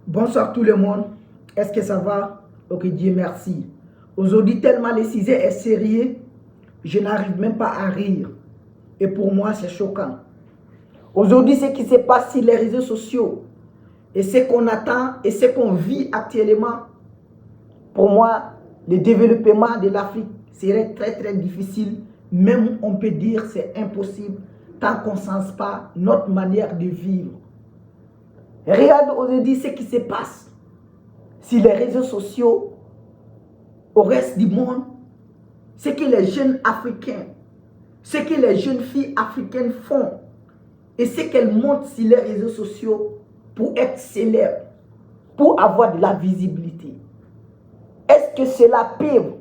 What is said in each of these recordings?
Bonsoir tout le monde. Est-ce que ça va? Ok, Dieu merci. Aujourd'hui, tellement le sujet est sérieux, je n'arrive même pas à rire. Et pour moi, c'est choquant. Aujourd'hui, ce qui se passe sur les réseaux sociaux et ce qu'on attend et ce qu'on vit actuellement, pour moi, le développement de l'Afrique serait très difficile. Même on peut dire c'est impossible tant qu'on ne change pas notre manière de vivre. Regarde aujourd'hui ce qui se passe sur les réseaux sociaux au reste du monde, ce que les jeunes Africains, ce que les jeunes filles africaines font et ce qu'elles montrent sur les réseaux sociaux pour être célèbres, pour avoir de la visibilité. Est-ce que cela peut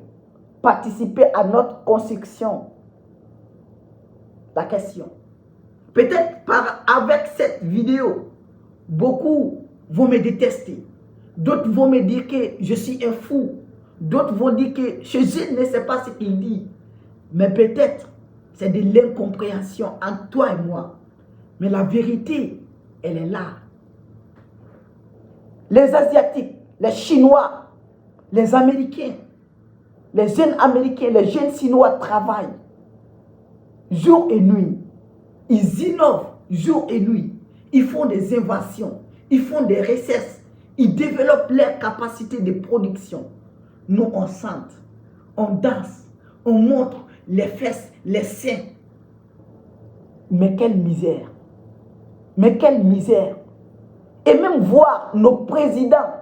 participer à notre construction? La question. Peut-être avec cette vidéo, beaucoup vont me détester. D'autres vont me dire que je suis un fou. D'autres vont dire que je ne sais pas ce qu'il dit. Mais peut-être c'est de l'incompréhension entre toi et moi. Mais la vérité, elle est là. Les Asiatiques, les Chinois, les Américains, les jeunes Américains, les jeunes Chinois travaillent jour et nuit. Ils innovent jour et nuit. Ils font des inventions. Ils font des recherches. Ils développent leurs capacités de production. Nous, on chante, on danse, on montre les fesses, les seins. Mais quelle misère! Mais quelle misère! Et même voir nos présidents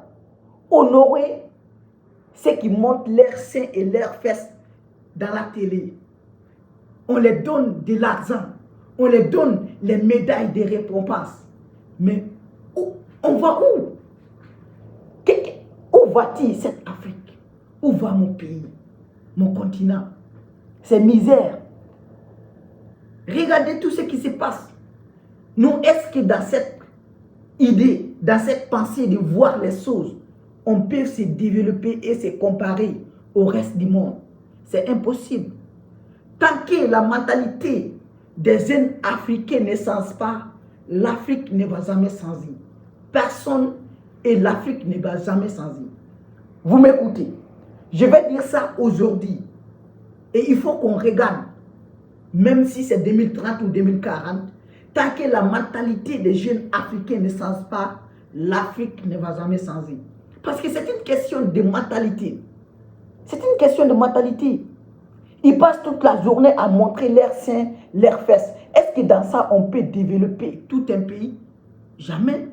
honorer ceux qui montrent leurs seins et leurs fesses dans la télé. On les donne de l'argent. On les donne les médailles de récompense. Mais on va où? Où va-t-il cette Afrique? Où va mon pays? Mon continent? C'est misère. Regardez tout ce qui se passe. Nous, est-ce que dans cette idée, dans cette pensée de voir les choses, on peut se développer et se comparer au reste du monde? C'est impossible. Tant que la mentalité des jeunes Africains ne change pas, l'Afrique ne va jamais changer. Personne et l'Afrique ne va jamais changer. Vous m'écoutez? Je vais dire ça aujourd'hui. Et il faut qu'on regarde, même si c'est 2030 ou 2040, tant que la mentalité des jeunes Africains ne change pas, l'Afrique ne va jamais changer. Parce que c'est une question de mentalité. C'est une question de mentalité. Ils passent toute la journée à montrer leurs seins, leurs fesses. Est-ce que dans ça, on peut développer tout un pays? Jamais.